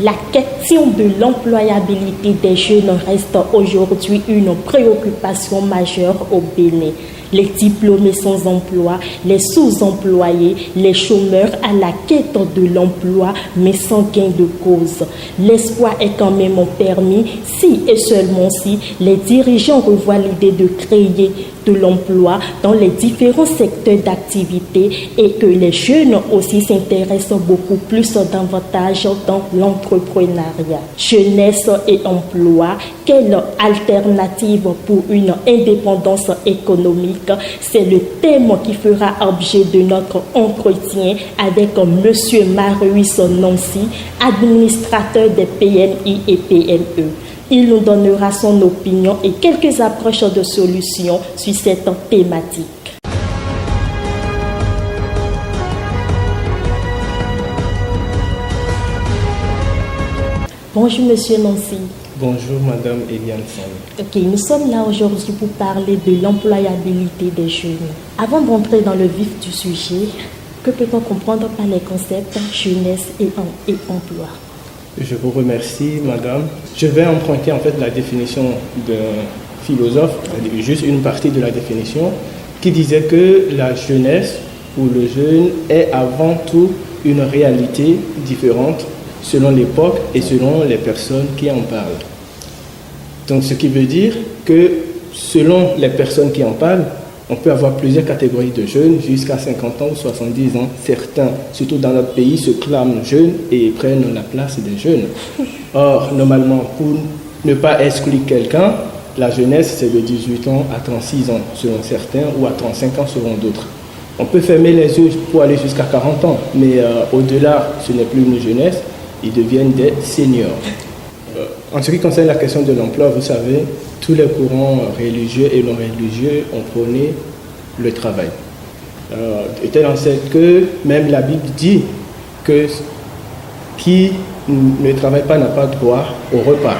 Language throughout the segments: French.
La question de l'employabilité des jeunes reste aujourd'hui une préoccupation majeure au Bénin. Les diplômés sans emploi, les sous-employés, les chômeurs à la quête de l'emploi, mais sans gain de cause. L'espoir est quand même permis si et seulement si les dirigeants revoient l'idée de créer de l'emploi dans les différents secteurs d'activité et que les jeunes aussi s'intéressent beaucoup plus davantage dans l'entrepreneuriat. Jeunesse et emploi, quelle alternative pour une indépendance économique? C'est le thème qui fera objet de notre entretien avec M. Marius Nancy, administrateur des PMI et PME. Il nous donnera son opinion et quelques approches de solutions sur cette thématique. Bonjour Monsieur Nancy. Bonjour Madame Eliane Sall. Ok, nous sommes là aujourd'hui pour parler de l'employabilité des jeunes. Avant d'entrer dans le vif du sujet, que peut-on comprendre par les concepts jeunesse et emploi? Je vous remercie Madame. Je vais emprunter en fait la définition d'un philosophe, juste une partie de la définition, qui disait que la jeunesse ou le jeune est avant tout une réalité différente selon l'époque et selon les personnes qui en parlent. Donc ce qui veut dire que selon les personnes qui en parlent, on peut avoir plusieurs catégories de jeunes jusqu'à 50 ans ou 70 ans. Certains, surtout dans notre pays, se clament jeunes et prennent la place des jeunes. Or, normalement, pour ne pas exclure quelqu'un, la jeunesse, c'est de 18 ans à 36 ans selon certains ou à 35 ans selon d'autres. On peut fermer les yeux pour aller jusqu'à 40 ans, mais au-delà, ce n'est plus une jeunesse, ils deviennent des seniors. En ce qui concerne la question de l'emploi, vous savez, tous les courants religieux et non religieux ont prôné le travail. De telle enseigne que même la Bible dit que qui ne travaille pas n'a pas droit au repas.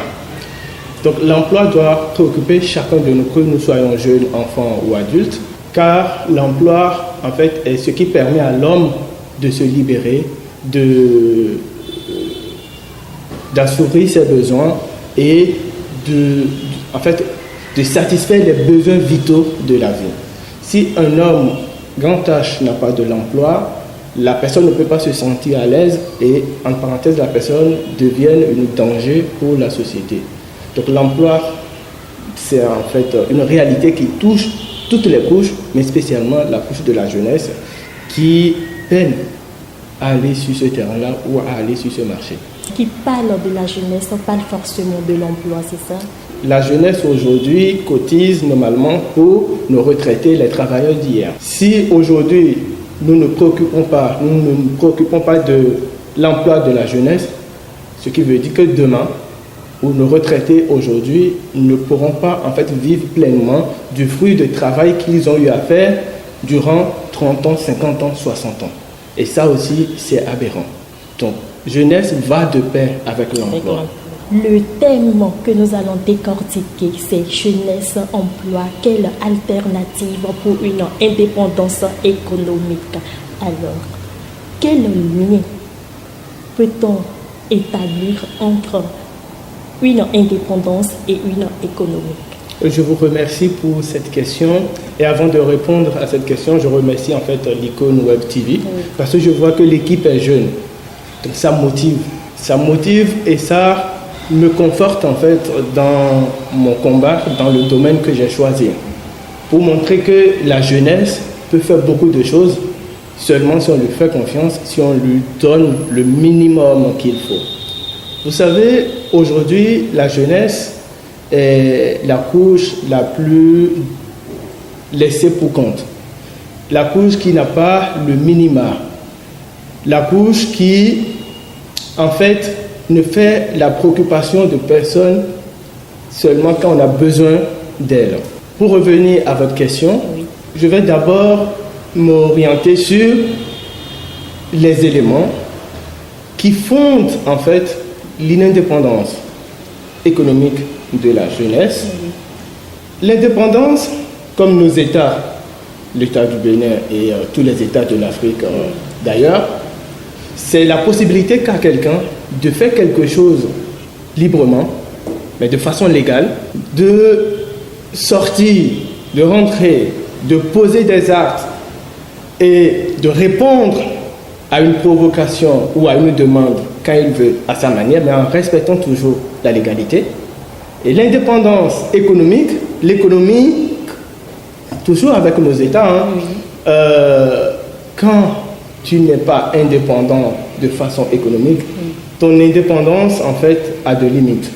Donc l'emploi doit préoccuper chacun de nous, que nous soyons jeunes, enfants ou adultes, car l'emploi, en fait, est ce qui permet à l'homme de se libérer, d'assouvir ses besoins et de satisfaire les besoins vitaux de la vie. Si un homme grand âge n'a pas de l'emploi, la personne ne peut pas se sentir à l'aise et, en parenthèse, la personne devient un danger pour la société. Donc l'emploi, c'est en fait une réalité qui touche toutes les couches, mais spécialement la couche de la jeunesse qui peine à aller sur ce terrain-là ou à aller sur ce marché. Qui parle de la jeunesse, on parle forcément de l'emploi, c'est ça? La jeunesse aujourd'hui cotise normalement pour nos retraités, les travailleurs d'hier. Si aujourd'hui nous ne nous préoccupons pas de l'emploi de la jeunesse, ce qui veut dire que demain, où nos retraités aujourd'hui ne pourront pas en fait vivre pleinement du fruit de travail qu'ils ont eu à faire durant 30 ans, 50 ans, 60 ans. Et ça aussi, c'est aberrant. Donc, jeunesse va de pair avec l'emploi. Le thème que nous allons décortiquer, c'est jeunesse, emploi. Quelle alternative pour une indépendance économique? Alors, quel lien peut-on établir entre une indépendance et une économique? Je vous remercie pour cette question. Et avant de répondre à cette question, je remercie en fait l'icône Web TV parce que je vois que l'équipe est jeune. Donc ça motive et ça me conforte en fait dans mon combat, dans le domaine que j'ai choisi. Pour montrer que la jeunesse peut faire beaucoup de choses seulement si on lui fait confiance, si on lui donne le minimum qu'il faut. Vous savez, aujourd'hui, la jeunesse est la couche la plus laissée pour compte. La couche qui n'a pas le minima. La couche qui, en fait, ne fait la préoccupation de personne seulement quand on a besoin d'elle. Pour revenir à votre question, je vais d'abord m'orienter sur les éléments qui fondent, en fait, l'indépendance économique de la jeunesse. L'indépendance, comme nos États, l'État du Bénin et tous les États de l'Afrique d'ailleurs, c'est la possibilité qu'a quelqu'un de faire quelque chose librement, mais de façon légale, de sortir, de rentrer, de poser des actes et de répondre à une provocation ou à une demande quand il veut, à sa manière, mais en respectant toujours la légalité. Et l'indépendance économique, l'économie, toujours avec nos États, quand tu n'es pas indépendant de façon économique, ton indépendance, en fait, a de limites.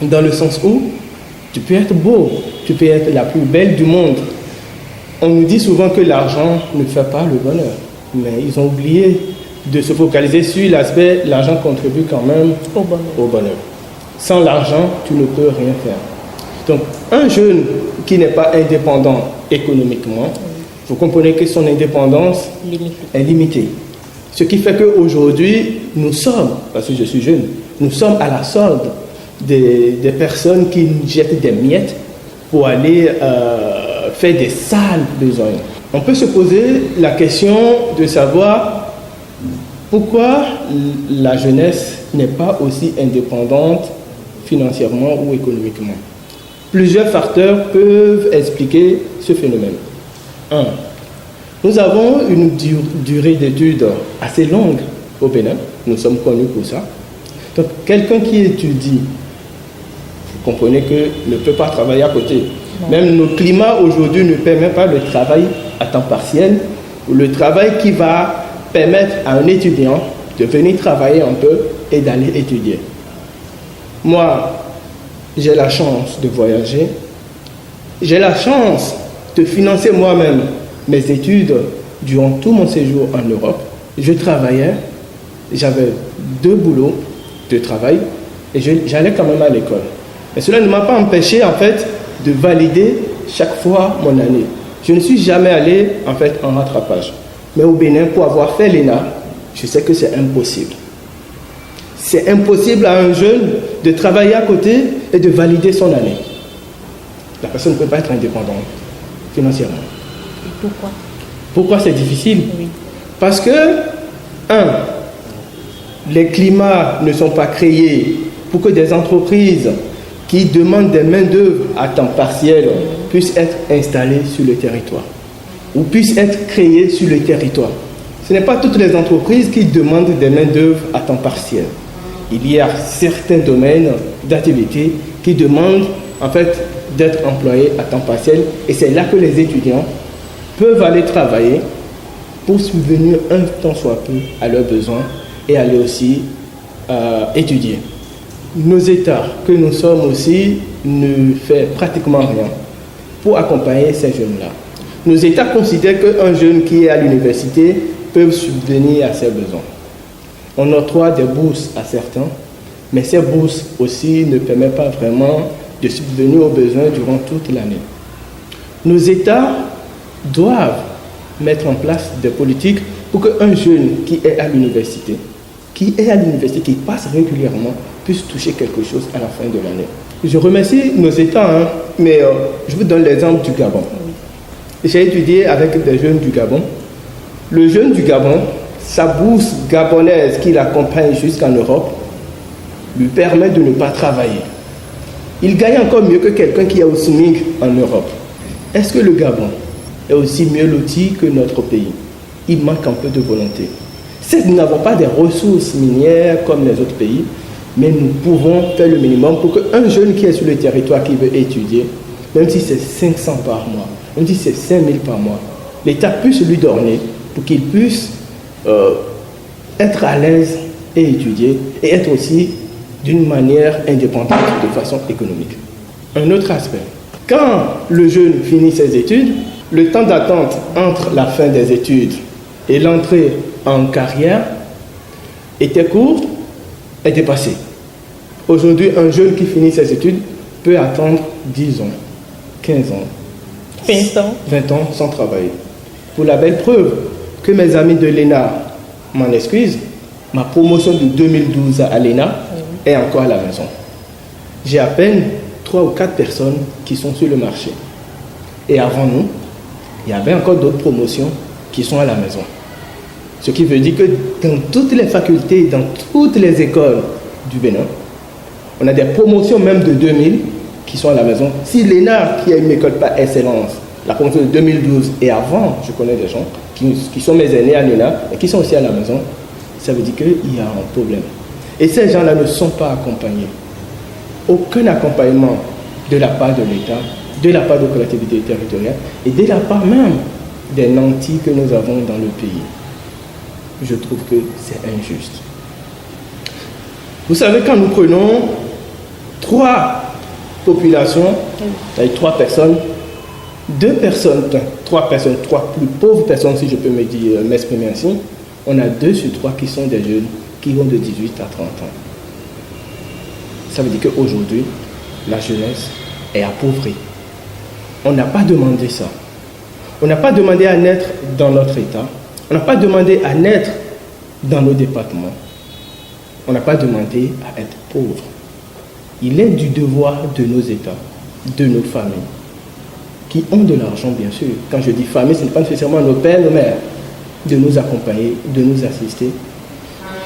Dans le sens où tu peux être beau, tu peux être la plus belle du monde. On nous dit souvent que l'argent ne fait pas le bonheur, mais ils ont oublié de se focaliser sur l'aspect l'argent contribue quand même au bonheur. Sans l'argent, tu ne peux rien faire. Donc, un jeune qui n'est pas indépendant économiquement, vous comprenez que son indépendance est limitée. Ce qui fait qu'aujourd'hui, nous sommes, parce que je suis jeune, nous sommes à la solde des personnes qui jettent des miettes pour aller faire des sales besognes. On peut se poser la question de savoir pourquoi la jeunesse n'est pas aussi indépendante financièrement ou économiquement. Plusieurs facteurs peuvent expliquer ce phénomène. 1. Nous avons une durée d'études assez longue au Bénin. Nous sommes connus pour ça. Donc, quelqu'un qui étudie, vous comprenez que ne peut pas travailler à côté. Non. Même nos climats aujourd'hui ne permettent pas le travail à temps partiel ou le travail qui va permettre à un étudiant de venir travailler un peu et d'aller étudier. Moi, j'ai la chance de voyager. J'ai la chance de financer moi-même mes études durant tout mon séjour en Europe. Je travaillais, j'avais 2 boulots de travail et j'allais quand même à l'école. Mais cela ne m'a pas empêché en fait de valider chaque fois mon année. Je ne suis jamais allé en fait en rattrapage. Mais au Bénin, pour avoir fait l'ENA, je sais que c'est impossible. C'est impossible à un jeune de travailler à côté et de valider son année. La personne ne peut pas être indépendante financièrement. Et pourquoi? Pourquoi c'est difficile? Oui. Parce que, 1, les climats ne sont pas créés pour que des entreprises qui demandent des main-d'œuvre à temps partiel puissent être installées sur le territoire ou puissent être créées sur le territoire. Ce n'est pas toutes les entreprises qui demandent des main-d'œuvre à temps partiel. Il y a certains domaines d'activité qui demandent en fait d'être employés à temps partiel et c'est là que les étudiants peuvent aller travailler pour subvenir un tant soit peu à leurs besoins et aller aussi étudier. Nos États, que nous sommes aussi, ne font pratiquement rien pour accompagner ces jeunes-là. Nos États considèrent qu'un jeune qui est à l'université peut subvenir à ses besoins. On octroie des bourses à certains, mais ces bourses aussi ne permettent pas vraiment de subvenir aux besoins durant toute l'année. Nos États doivent mettre en place des politiques pour qu'un jeune qui est à l'université, qui passe régulièrement, puisse toucher quelque chose à la fin de l'année. Je remercie nos États, mais je vous donne l'exemple du Gabon. J'ai étudié avec des jeunes du Gabon. Le jeune du Gabon, sa bourse gabonaise qui l'accompagne jusqu'en Europe lui permet de ne pas travailler. Il gagne encore mieux que quelqu'un qui est au SMIC en Europe. Est-ce que le Gabon est aussi mieux loti que notre pays? Il manque un peu de volonté. Certes, nous n'avons pas des ressources minières comme les autres pays, mais nous pouvons faire le minimum pour qu'un jeune qui est sur le territoire, qui veut étudier, même si c'est 500 par mois, même si c'est 5000 par mois, l'État puisse lui donner pour qu'il puisse être à l'aise et étudier et être aussi d'une manière indépendante de façon économique. Un autre aspect, quand le jeune finit ses études, le temps d'attente entre la fin des études et l'entrée en carrière était court, est dépassé. Aujourd'hui, un jeune qui finit ses études peut attendre 10 ans, 15 ans, 20 ans sans travailler. Pour la belle preuve que mes amis de l'ENA m'en excusent, ma promotion de 2012 à l'ENA est encore à la maison. J'ai à peine 3 ou 4 personnes qui sont sur le marché. Et avant nous, il y avait encore d'autres promotions qui sont à la maison. Ce qui veut dire que dans toutes les facultés, dans toutes les écoles du Bénin, on a des promotions même de 2000 qui sont à la maison. Si l'ENA, qui est une école par excellence, la promotion de 2012 et avant, je connais des gens qui sont mes aînés à l'ENA et qui sont aussi à la maison, ça veut dire qu'il y a un problème. Et ces gens-là ne sont pas accompagnés. Aucun accompagnement de la part de l'État, de la part de collectivités territoriales et de la part même des nantis que nous avons dans le pays. Je trouve que c'est injuste. Vous savez, quand nous prenons 3 populations, avec 3 personnes, 3 plus pauvres personnes, si je peux m'exprimer ainsi, on a 2 sur 3 qui sont des jeunes qui vont de 18 à 30 ans. Ça veut dire qu'aujourd'hui, la jeunesse est appauvrie. On n'a pas demandé ça. On n'a pas demandé à naître dans notre État. On n'a pas demandé à naître dans nos départements. On n'a pas demandé à être pauvre. Il est du devoir de nos États, de nos familles, qui ont de l'argent, bien sûr. Quand je dis famille, ce n'est pas nécessairement nos pères, nos mères, de nous accompagner, de nous assister,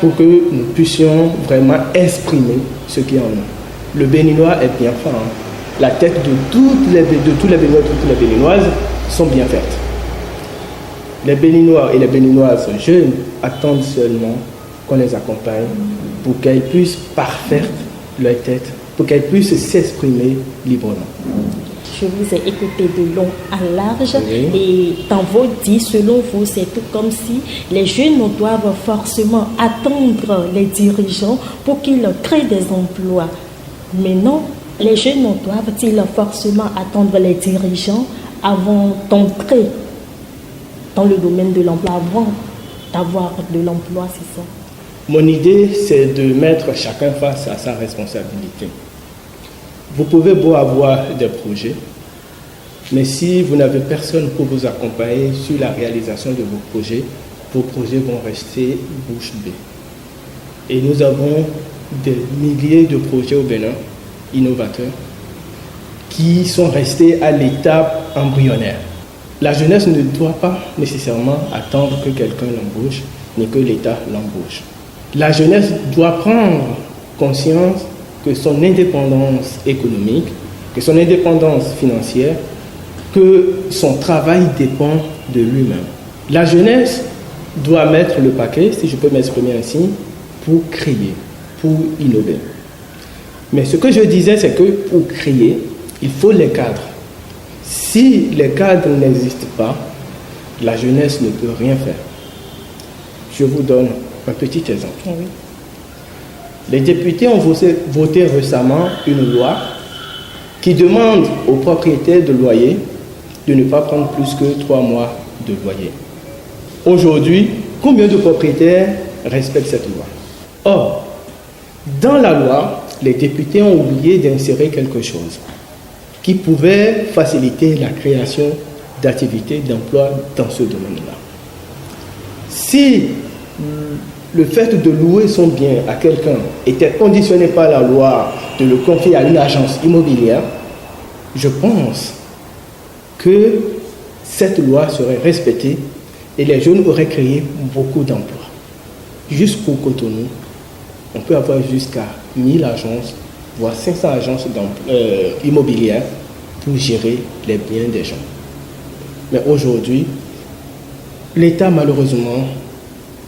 pour que nous puissions vraiment exprimer ce qu'il y a en nous. Le Béninois est bien fin. La tête de tous les Béninois, toutes les Béninoises sont bien faites. Les Béninois et les Béninoises jeunes attendent seulement qu'on les accompagne pour qu'elles puissent parfaire leur tête, pour qu'elles puissent s'exprimer librement. Je vous ai écouté de long à large, oui. Et dans vos dits, selon vous, c'est tout comme si les jeunes doivent forcément attendre les dirigeants pour qu'ils créent des emplois. Mais non, les jeunes doivent-ils forcément attendre les dirigeants avant d'entrer dans le domaine de l'emploi, avant d'avoir de l'emploi, c'est ça? Mon idée, c'est de mettre chacun face à sa responsabilité. Vous pouvez beau avoir des projets, mais si vous n'avez personne pour vous accompagner sur la réalisation de vos projets vont rester bouche bée. Et nous avons des milliers de projets au Bénin, innovateurs, qui sont restés à l'étape embryonnaire. La jeunesse ne doit pas nécessairement attendre que quelqu'un l'embauche, ni que l'État l'embauche. La jeunesse doit prendre conscience que son indépendance économique, que son indépendance financière, que son travail dépend de lui-même. La jeunesse doit mettre le paquet, si je peux m'exprimer ainsi, pour créer, pour innover. Mais ce que je disais, c'est que pour créer, il faut les cadres. Si les cadres n'existent pas, la jeunesse ne peut rien faire. Je vous donne un petit exemple. Oui. Les députés ont voté récemment une loi qui demande aux propriétaires de loyer de ne pas prendre plus que 3 mois de loyer. Aujourd'hui, combien de propriétaires respectent cette loi? Or, dans la loi, les députés ont oublié d'insérer quelque chose qui pouvait faciliter la création d'activités, d'emplois dans ce domaine-là. Si le fait de louer son bien à quelqu'un était conditionné par la loi de le confier à une agence immobilière, je pense que cette loi serait respectée et les jeunes auraient créé beaucoup d'emplois. Jusqu'au Cotonou, on peut avoir jusqu'à 1000 agences, voire 500 agences immobilières pour gérer les biens des gens. Mais aujourd'hui, l'État malheureusement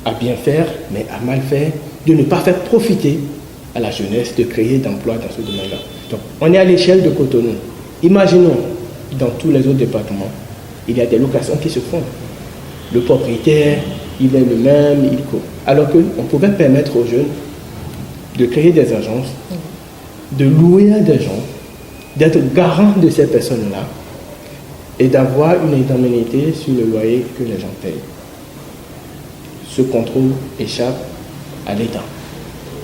a bien fait, mais a mal fait de ne pas faire profiter à la jeunesse de créer d'emplois dans ce domaine-là. Donc, on est à l'échelle de Cotonou. Imaginons, dans tous les autres départements, il y a des locations qui se font. Le propriétaire, il est le même, il court. Alors qu'on pouvait permettre aux jeunes de créer des agences, de louer à des gens, d'être garant de ces personnes-là et d'avoir une indemnité sur le loyer que les gens payent. Ce contrôle échappe à l'État.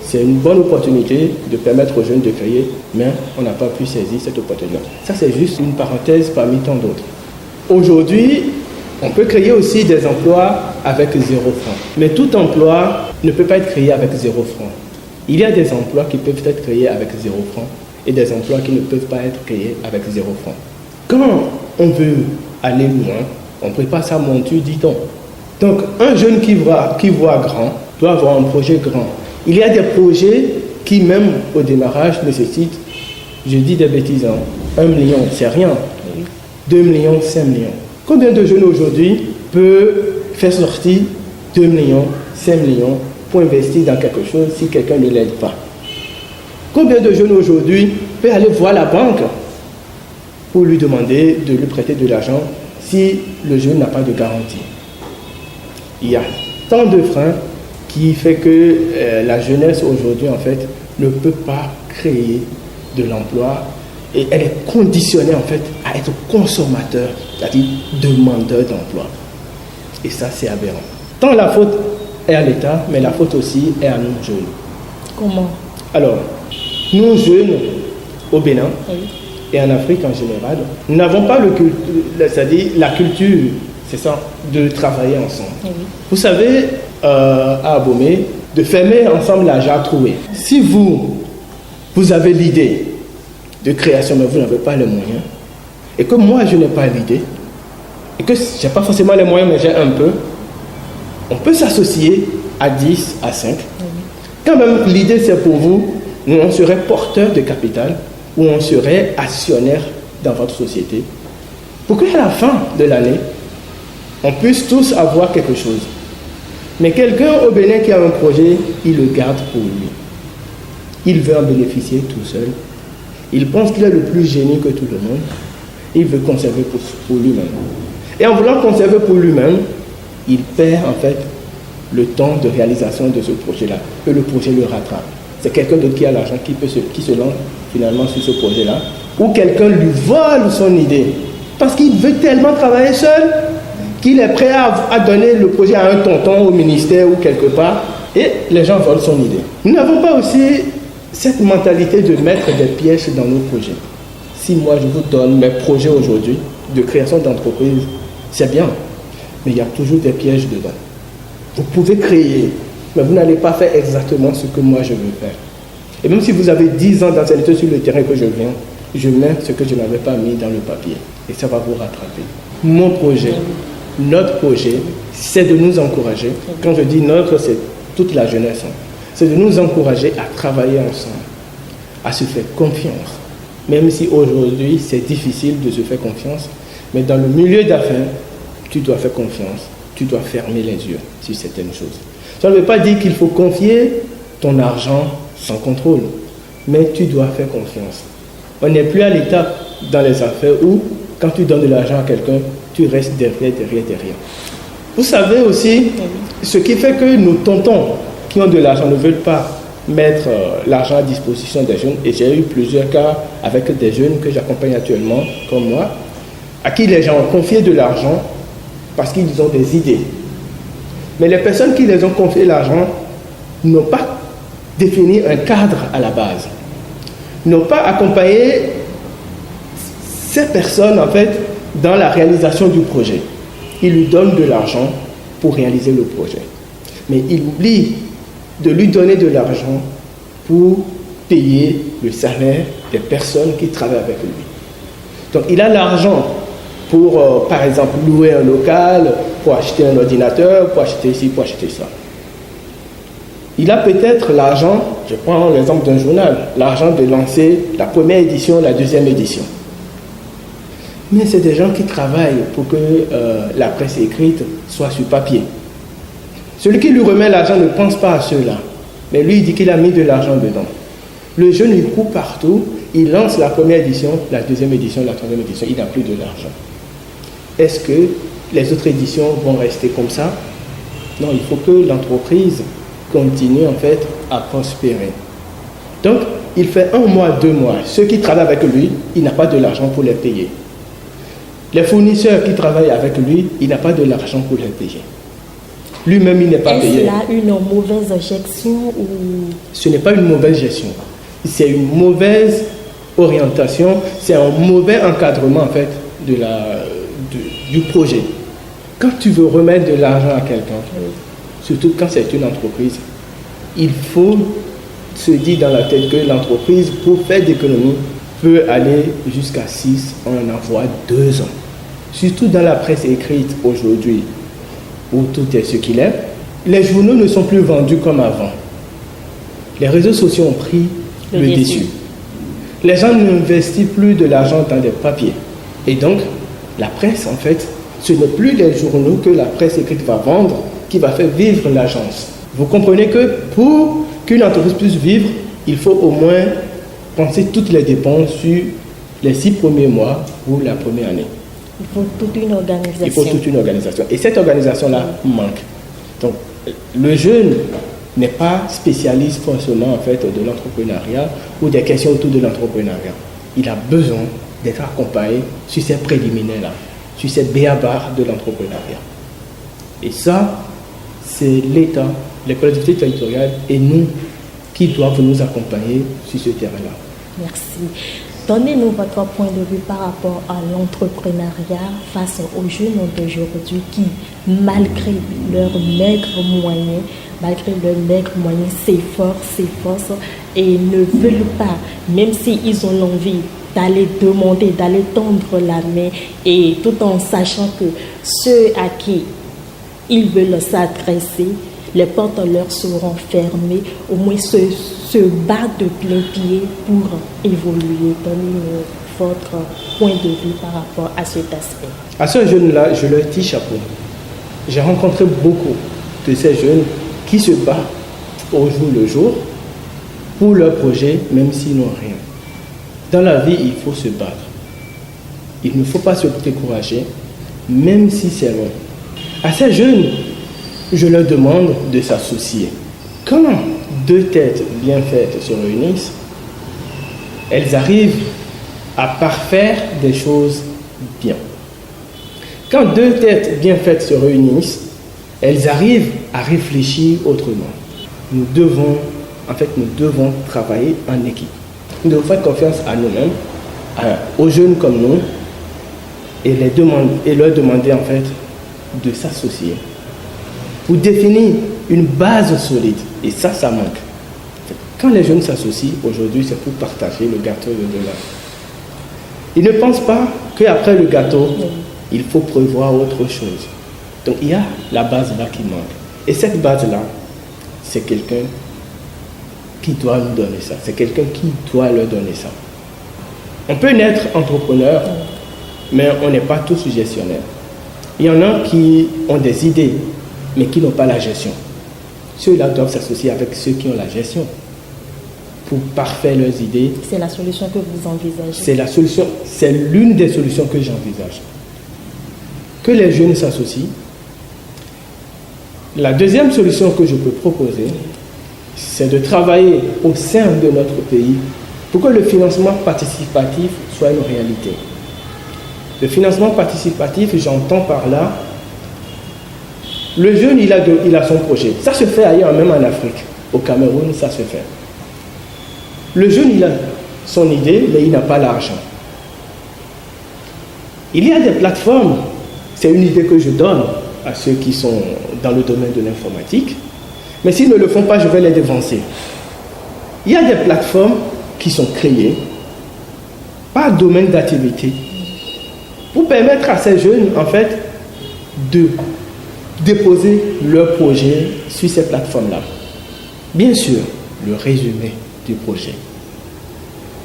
C'est une bonne opportunité de permettre aux jeunes de créer, mais on n'a pas pu saisir cette opportunité. Ça, c'est juste une parenthèse parmi tant d'autres. Aujourd'hui, on peut créer aussi des emplois avec 0 franc. Mais tout emploi ne peut pas être créé avec 0 franc. Il y a des emplois qui peuvent être créés avec 0 franc et des emplois qui ne peuvent pas être créés avec 0 franc. Quand on veut aller loin, on prépare sa monture, dit-on. Donc, un jeune qui voit grand doit avoir un projet grand. Il y a des projets qui, même au démarrage, nécessitent, je dis des bêtises, 1 million, c'est rien. 2 millions, 5 millions. Combien de jeunes aujourd'hui peuvent faire sortir 2 millions, 5 millions pour investir dans quelque chose si quelqu'un ne l'aide pas? Combien de jeunes aujourd'hui peuvent aller voir la banque pour lui demander de lui prêter de l'argent si le jeune n'a pas de garantie? Il y a tant de freins qui fait que la jeunesse aujourd'hui, en fait, ne peut pas créer de l'emploi et elle est conditionnée, en fait, à être consommateur, c'est-à-dire demandeur d'emploi. Et ça, c'est aberrant. Tant la faute est à l'État, mais la faute aussi est à nous jeunes. Comment? Alors, nous jeunes au Bénin et en Afrique en général, nous n'avons pas c'est-à-dire la culture, c'est ça, de travailler ensemble. Vous savez, à Abomey, de fermer ensemble la jarre trouée. Si vous avez l'idée de création, mais vous n'avez pas les moyens, et que moi je n'ai pas l'idée, et que je n'ai pas forcément les moyens, mais j'ai un peu, on peut s'associer à 10, à 5. Quand même, l'idée c'est pour vous, on serait porteur de capital, ou on serait actionnaire dans votre société, pour qu'à la fin de l'année, on puisse tous avoir quelque chose. Mais quelqu'un au Bénin qui a un projet, il le garde pour lui. Il veut en bénéficier tout seul. Il pense qu'il est le plus génie que tout le monde. Il veut conserver pour lui-même. Et en voulant conserver pour lui-même, il perd en fait le temps de réalisation de ce projet-là. Et le projet le rattrape. C'est quelqu'un d'autre qui a l'argent qui se lance finalement sur ce projet-là. Ou quelqu'un lui vole son idée. Parce qu'il veut tellement travailler seul qu'il est prêt à donner le projet à un tonton au ministère ou quelque part, et les gens volent son idée. Nous n'avons pas aussi cette mentalité de mettre des pièges dans nos projets. Si moi je vous donne mes projets aujourd'hui de création d'entreprise, c'est bien, mais il y a toujours des pièges dedans. Vous pouvez créer, mais vous n'allez pas faire exactement ce que moi je veux faire. Et même si vous avez 10 ans d'ancienneté sur le terrain que je viens, je mets ce que je n'avais pas mis dans le papier, et ça va vous rattraper. Mon projet, notre projet, c'est de nous encourager. Quand je dis notre, c'est toute la jeunesse. C'est de nous encourager à travailler ensemble, à se faire confiance. Même si aujourd'hui, c'est difficile de se faire confiance, mais dans le milieu d'affaires, tu dois faire confiance. Tu dois fermer les yeux sur certaines choses. Ça ne veut pas dire qu'il faut confier ton argent sans contrôle, mais tu dois faire confiance. On n'est plus à l'étape dans les affaires où, quand tu donnes de l'argent à quelqu'un, tu restes derrière. Vous savez aussi, ce qui fait que nos tontons qui ont de l'argent ne veulent pas mettre l'argent à disposition des jeunes, et j'ai eu plusieurs cas avec des jeunes que j'accompagne actuellement, comme moi, à qui les gens ont confié de l'argent parce qu'ils ont des idées. Mais les personnes qui les ont confié l'argent n'ont pas défini un cadre à la base, n'ont pas accompagné ces personnes en fait dans la réalisation du projet. Ils lui donnent de l'argent pour réaliser le projet. Mais ils oublient de lui donner de l'argent pour payer le salaire des personnes qui travaillent avec lui. Donc il a l'argent pour, par exemple, louer un local, pour acheter un ordinateur, pour acheter ci, pour acheter ça. Il a peut-être l'argent, je prends l'exemple d'un journal, l'argent de lancer la première édition, la deuxième édition. Mais c'est des gens qui travaillent pour que la presse écrite soit sur papier. Celui qui lui remet l'argent ne pense pas à ceux-là, mais lui il dit qu'il a mis de l'argent dedans. Le jeune il court partout, il lance la première édition, la deuxième édition, la troisième édition, il n'a plus de l'argent. Est-ce que les autres éditions vont rester comme ça? Non, il faut que l'entreprise continue en fait à prospérer. Donc, il fait 1 mois, 2 mois. Ceux qui travaillent avec lui, il n'a pas de l'argent pour les payer. Les fournisseurs qui travaillent avec lui, il n'a pas de l'argent pour les payer. Lui-même, il n'est pas payé. Est-ce là une mauvaise gestion ou... Ce n'est pas une mauvaise gestion. C'est une mauvaise orientation, c'est un mauvais encadrement en fait du projet. Quand tu veux remettre de l'argent à quelqu'un, surtout quand c'est une entreprise, il faut se dire dans la tête que l'entreprise, pour faire d'économies, peut aller jusqu'à 6 ans, voire 2 ans. Surtout dans la presse écrite aujourd'hui, où tout est ce qu'il est. Les journaux ne sont plus vendus comme avant. Les réseaux sociaux ont pris le dessus. Les gens n'investissent plus de l'argent dans des papiers. Et donc, la presse, en fait, ce n'est plus les journaux que la presse écrite va vendre qui va faire vivre l'agence. Vous comprenez que pour qu'une entreprise puisse vivre, il faut au moins penser toutes les dépenses sur les 6 premiers mois ou la première année. Il faut toute une organisation. Il faut toute une organisation. Et cette organisation-là manque. Donc, le jeune n'est pas spécialiste forcément en fait, de l'entrepreneuriat ou des questions autour de l'entrepreneuriat. Il a besoin d'être accompagné sur ces préliminaires-là, sur ces béabars de l'entrepreneuriat. Et ça, c'est l'État, les collectivités territoriales et nous qui doivent nous accompagner sur ce terrain-là. Merci. Donnez-nous votre point de vue par rapport à l'entrepreneuriat face aux jeunes d'aujourd'hui qui, malgré leurs maigres moyens, s'efforcent et ne veulent pas, même s'ils ont l'envie d'aller demander, d'aller tendre la main, et tout en sachant que ceux à qui ils veulent s'adresser, les portes leur seront fermées, au moins se battre de plein pied pour évoluer. Donnez-nous votre point de vue par rapport à cet aspect. À ce jeune-là, je leur tire chapeau. J'ai rencontré beaucoup de ces jeunes qui se battent au jour le jour pour leur projet, même s'ils n'ont rien. Dans la vie, il faut se battre. Il ne faut pas se décourager, même si c'est long. À ces jeunes, je leur demande de s'associer. Quand 2 têtes bien faites se réunissent, elles arrivent à parfaire des choses bien. Quand 2 têtes bien faites se réunissent, elles arrivent à réfléchir autrement. Nous devons travailler en équipe. Nous devons faire confiance à nous-mêmes, aux jeunes comme nous, et leur demander en fait de s'associer pour définir une base solide. Et ça manque. Quand les jeunes s'associent, aujourd'hui, c'est pour partager le gâteau de demain. Ils ne pensent pas qu'après le gâteau, il faut prévoir autre chose. Donc il y a la base là qui manque. Et cette base-là, c'est quelqu'un qui doit nous donner ça. C'est quelqu'un qui doit leur donner ça. On peut naître entrepreneur, mais on n'est pas tous gestionnaires. Il y en a qui ont des idées, mais qui n'ont pas la gestion. Ceux-là doivent s'associer avec ceux qui ont la gestion pour parfaire leurs idées. C'est la solution que vous envisagez? C'est la solution, c'est l'une des solutions que j'envisage. Que les jeunes s'associent. La deuxième solution que je peux proposer, c'est de travailler au sein de notre pays pour que le financement participatif soit une réalité. Le financement participatif, j'entends par là, le jeune, il a son projet. Ça se fait ailleurs, même en Afrique. Au Cameroun, ça se fait. Le jeune, il a son idée, mais il n'a pas l'argent. Il y a des plateformes, c'est une idée que je donne à ceux qui sont dans le domaine de l'informatique, mais s'ils ne le font pas, je vais les dévancer. Il y a des plateformes qui sont créées par domaine d'activité pour permettre à ces jeunes, en fait, de déposer leur projet sur ces plateformes-là. Bien sûr, le résumé du projet.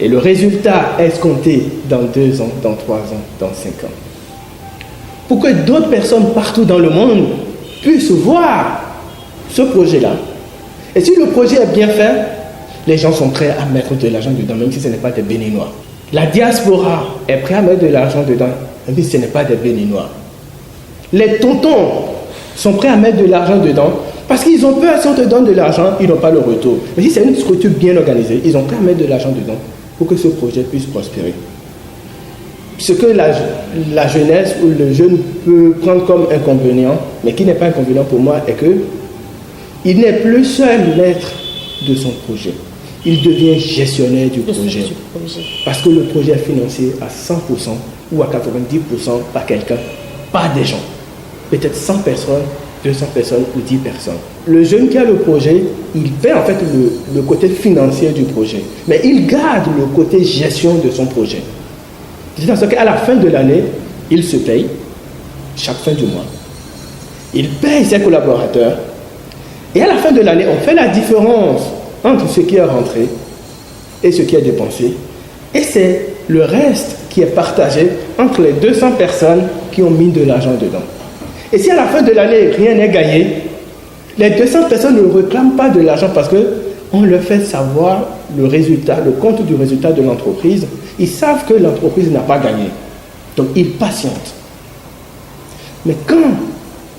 Et le résultat escompté dans 2 ans, dans 3 ans, dans 5 ans. Pour que d'autres personnes partout dans le monde puissent voir ce projet-là. Et si le projet est bien fait, les gens sont prêts à mettre de l'argent dedans, même si ce n'est pas des Béninois. La diaspora est prête à mettre de l'argent dedans, même si ce n'est pas des Béninois. Les tontons sont prêts à mettre de l'argent dedans, parce qu'ils ont peur, si on te donne de l'argent, ils n'ont pas le retour. Mais si c'est une structure bien organisée, ils ont prêt à mettre de l'argent dedans pour que ce projet puisse prospérer. Ce que la jeunesse ou le jeune peut prendre comme inconvénient, mais qui n'est pas inconvénient pour moi, est que il n'est plus seul maître de son projet. Il devient gestionnaire du projet. Parce que le projet est financé à 100% ou à 90% par quelqu'un, pas des gens. Peut-être 100 personnes, 200 personnes ou 10 personnes. Le jeune qui a le projet, il fait en fait le côté financier du projet. Mais il garde le côté gestion de son projet. C'est-à-dire qu'à la fin de l'année, il se paye chaque fin du mois. il paye ses collaborateurs, et à la fin de l'année, on fait la différence entre ce qui est rentré et ce qui est dépensé, et c'est le reste qui est partagé entre les 200 personnes qui ont mis de l'argent dedans. Et si à la fin de l'année, rien n'est gagné, les 200 personnes ne réclament pas de l'argent parce qu'on leur fait savoir le résultat, le compte du résultat de l'entreprise. Ils savent que l'entreprise n'a pas gagné. Donc, ils patientent. Mais quand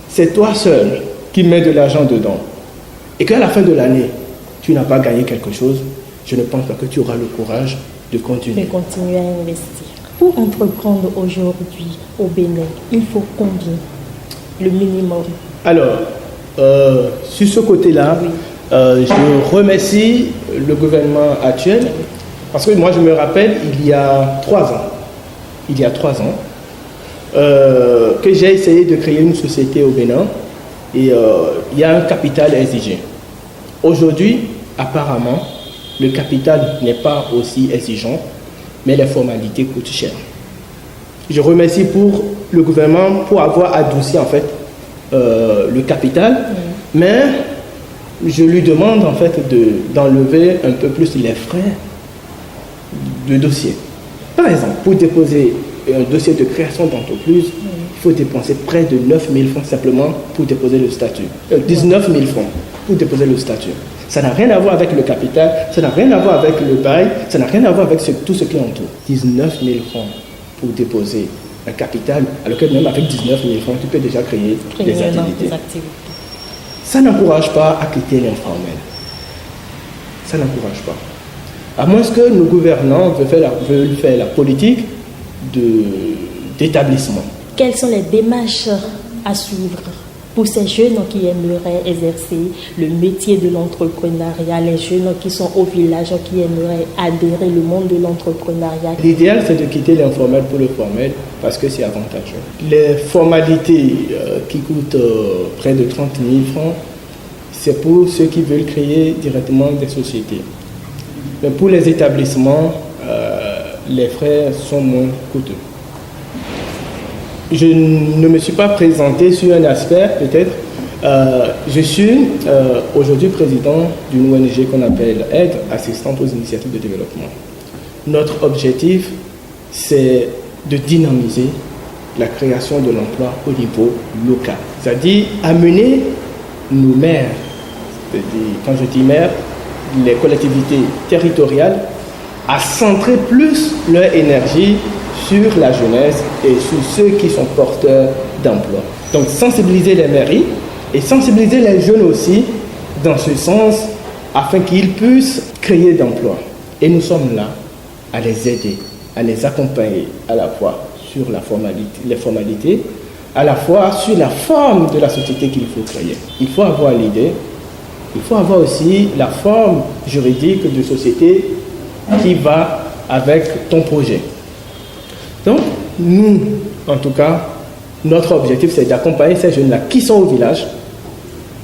c'est toi seul qui mets de l'argent dedans et qu'à la fin de l'année, tu n'as pas gagné quelque chose, je ne pense pas que tu auras le courage de continuer. De continuer à investir. Pour entreprendre aujourd'hui au Bénin, il faut combien? Le minimum? Alors, sur ce côté-là, oui. Je remercie le gouvernement actuel parce que moi je me rappelle il y a 3 ans que j'ai essayé de créer une société au Bénin et il y a un capital exigé. Aujourd'hui, apparemment, le capital n'est pas aussi exigeant, mais les formalités coûtent cher. Je remercie pour le gouvernement pour avoir adouci en fait le capital, mais je lui demande en fait d'enlever un peu plus les frais de dossier. Par exemple, pour déposer un dossier de création d'entreprise, il faut dépenser près de 9 000 francs simplement pour déposer le statut. 19 000 francs pour déposer le statut. Ça n'a rien à voir avec le capital, ça n'a rien à voir avec le bail, ça n'a rien à voir avec tout ce qui entoure. 19 000 francs pour déposer un capital, alors que même avec 19 000 francs, tu peux déjà créer des activités. Ça n'encourage pas à quitter l'informel. Ça n'encourage pas. À moins que nos gouvernants veulent faire la politique d'établissement. Quelles sont les démarches à suivre pour ces jeunes qui aimeraient exercer le métier de l'entrepreneuriat, les jeunes qui sont au village, qui aimeraient adhérer au monde de l'entrepreneuriat? L'idéal, c'est de quitter l'informel pour le formel parce que c'est avantageux. Les formalités qui coûtent près de 30 000 francs, c'est pour ceux qui veulent créer directement des sociétés. Mais pour les établissements, les frais sont moins coûteux. Je ne me suis pas présenté sur un aspect, peut-être. Je suis aujourd'hui président d'une ONG qu'on appelle Aide assistante aux initiatives de développement. Notre objectif, c'est de dynamiser la création de l'emploi au niveau local. C'est-à-dire amener nos maires, quand je dis maires, les collectivités territoriales, à centrer plus leur énergie sur la jeunesse et sur ceux qui sont porteurs d'emploi. Donc sensibiliser les mairies et sensibiliser les jeunes aussi dans ce sens afin qu'ils puissent créer d'emplois. Et nous sommes là à les aider, à les accompagner à la fois sur les formalités, à la fois sur la forme de la société qu'il faut créer. Il faut avoir l'idée, il faut avoir aussi la forme juridique de société qui va avec ton projet. Donc, nous, en tout cas, notre objectif, c'est d'accompagner ces jeunes-là qui sont au village,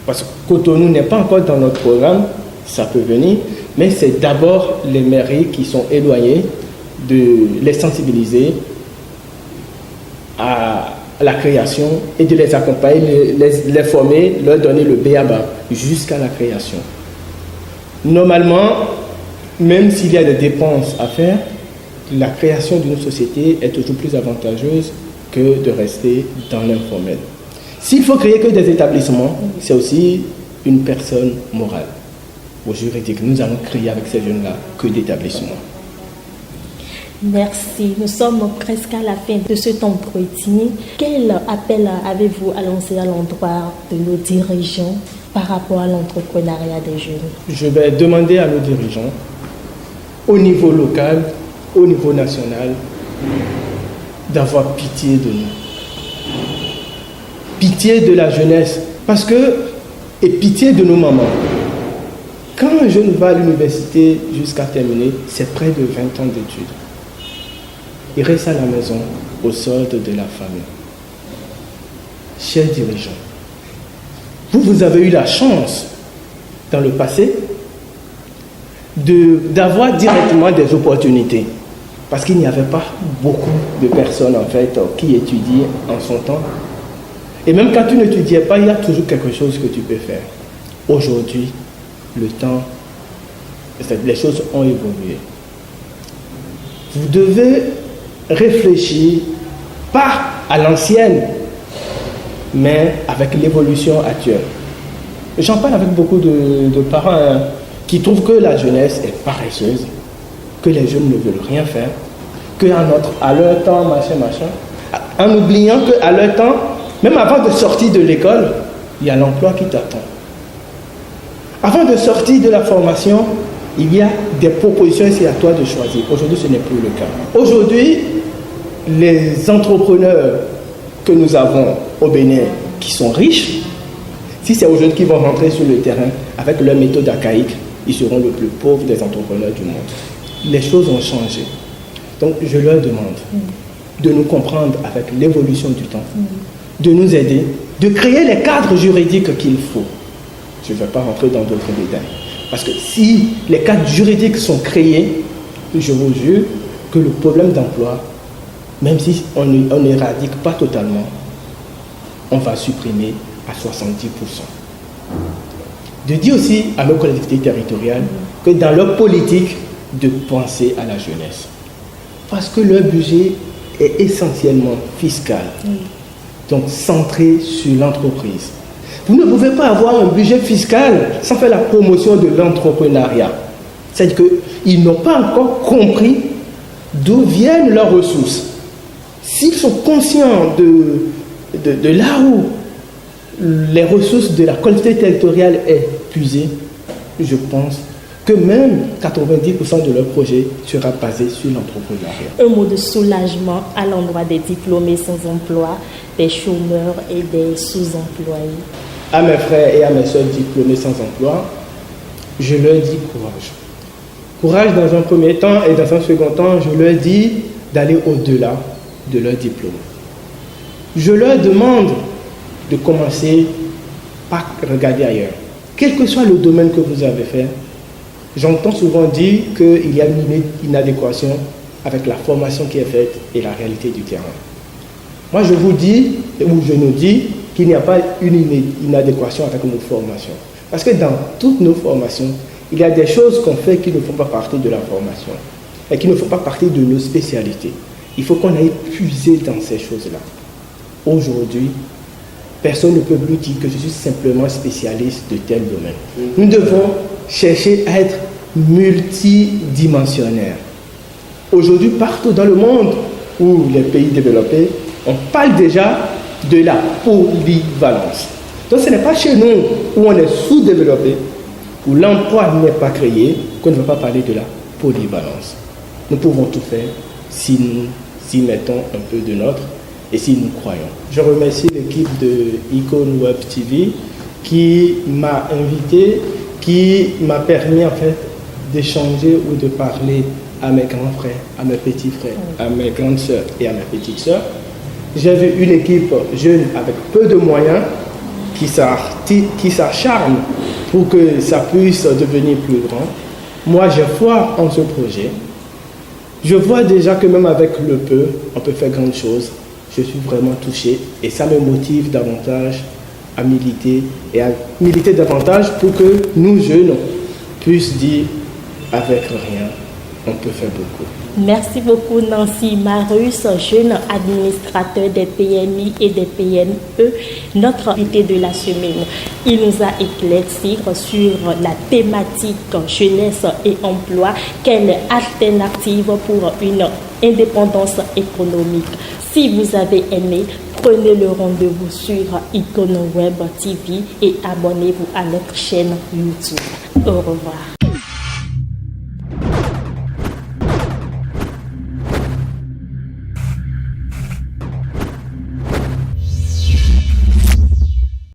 parce que Cotonou n'est pas encore dans notre programme, ça peut venir, mais c'est d'abord les mairies qui sont éloignées, de les sensibiliser à la création et de les accompagner, les former, leur donner le b.a.-ba jusqu'à la création. Normalement, même s'il y a des dépenses à faire, la création d'une société est toujours plus avantageuse que de rester dans l'informel. S'il faut créer que des établissements, c'est aussi une personne morale ou juridique. Nous allons créer avec ces jeunes-là que d'établissements. Merci. Nous sommes presque à la fin de cet entretien. Quel appel avez-vous à lancer à l'endroit de nos dirigeants par rapport à l'entrepreneuriat des jeunes? Je vais demander à nos dirigeants, au niveau local, au niveau national, d'avoir pitié de nous. Pitié de la jeunesse. Et pitié de nos mamans. Quand un jeune va à l'université jusqu'à terminer, c'est près de 20 ans d'études. Il reste à la maison au solde de la famille. Chers dirigeants, vous avez eu la chance dans le passé d'avoir directement des opportunités. Parce qu'il n'y avait pas beaucoup de personnes en fait qui étudient en son temps. Et même quand tu n'étudiais pas, il y a toujours quelque chose que tu peux faire. Aujourd'hui, le temps, les choses ont évolué. Vous devez réfléchir, pas à l'ancienne, mais avec l'évolution actuelle. J'en parle avec beaucoup de parents qui trouvent que la jeunesse est paresseuse, que les jeunes ne veulent rien faire, qu'à leur temps, machin, en oubliant qu'à leur temps, même avant de sortir de l'école, il y a l'emploi qui t'attend. Avant de sortir de la formation, il y a des propositions et c'est à toi de choisir. Aujourd'hui, ce n'est plus le cas. Aujourd'hui, les entrepreneurs que nous avons au Bénin, qui sont riches, si c'est aujourd'hui qu'ils vont rentrer sur le terrain avec leur méthode archaïque, ils seront les plus pauvres des entrepreneurs du monde. Les choses ont changé. Donc, je leur demande de nous comprendre avec l'évolution du temps, de nous aider, de créer les cadres juridiques qu'il faut. Je ne vais pas rentrer dans d'autres détails. Parce que si les cadres juridiques sont créés, je vous jure que le problème d'emploi, même si on n'éradique pas totalement, on va supprimer à 70%. De dire aussi à nos collectivités territoriales que dans leur politique, de penser à la jeunesse. Parce que leur budget est essentiellement fiscal, donc centré sur l'entreprise. Vous ne pouvez pas avoir un budget fiscal sans faire la promotion de l'entrepreneuriat. C'est-à-dire qu'ils n'ont pas encore compris d'où viennent leurs ressources. S'ils sont conscients de là où les ressources de la collectivité territoriale est puisée, je pense que même 90% de leur projet sera basé sur l'entrepreneuriat. Un mot de soulagement à l'endroit des diplômés sans emploi, des chômeurs et des sous-employés. À mes frères et à mes soeurs diplômés sans emploi, je leur dis courage. Courage dans un premier temps et dans un second temps, je leur dis d'aller au-delà de leur diplôme. Je leur demande de commencer par regarder ailleurs. Quel que soit le domaine que vous avez fait, j'entends souvent dire qu'il y a une inadéquation avec la formation qui est faite et la réalité du terrain. Moi, je vous dis, ou je nous dis, qu'il n'y a pas une inadéquation avec nos formations. Parce que dans toutes nos formations, il y a des choses qu'on fait qui ne font pas partie de la formation et qui ne font pas partie de nos spécialités. Il faut qu'on aille puiser dans ces choses-là. Aujourd'hui, personne ne peut plus dire que je suis simplement spécialiste de tel domaine. Nous devons chercher à être multidimensionnaires. Aujourd'hui, partout dans le monde où les pays développés, on parle déjà de la polyvalence. Donc ce n'est pas chez nous où on est sous-développé, où l'emploi n'est pas créé, qu'on ne va pas parler de la polyvalence. Nous pouvons tout faire si nous y mettons un peu de nôtre et si nous croyons. Je remercie l'équipe de Icon Web TV qui m'a invité, qui m'a permis en fait d'échanger ou de parler à mes grands frères, à mes petits frères, à mes grandes sœurs et à mes petites sœurs. J'ai vu une équipe jeune avec peu de moyens qui s'acharne pour que ça puisse devenir plus grand. Moi, j'ai foi en ce projet. Je vois déjà que même avec le peu, on peut faire grandes choses. Je suis vraiment touché et ça me motive davantage à militer et à militer davantage pour que nous, jeunes, puissions dire avec rien, on peut faire beaucoup. Merci beaucoup Nancy Marus, jeune administrateur des PMI et des PME, notre invité de la semaine. Il nous a éclairci sur la thématique jeunesse et emploi, quelle alternative pour une indépendance économique. Si vous avez aimé, prenez le rendez-vous sur Icon Web TV et abonnez-vous à notre chaîne YouTube. Au revoir.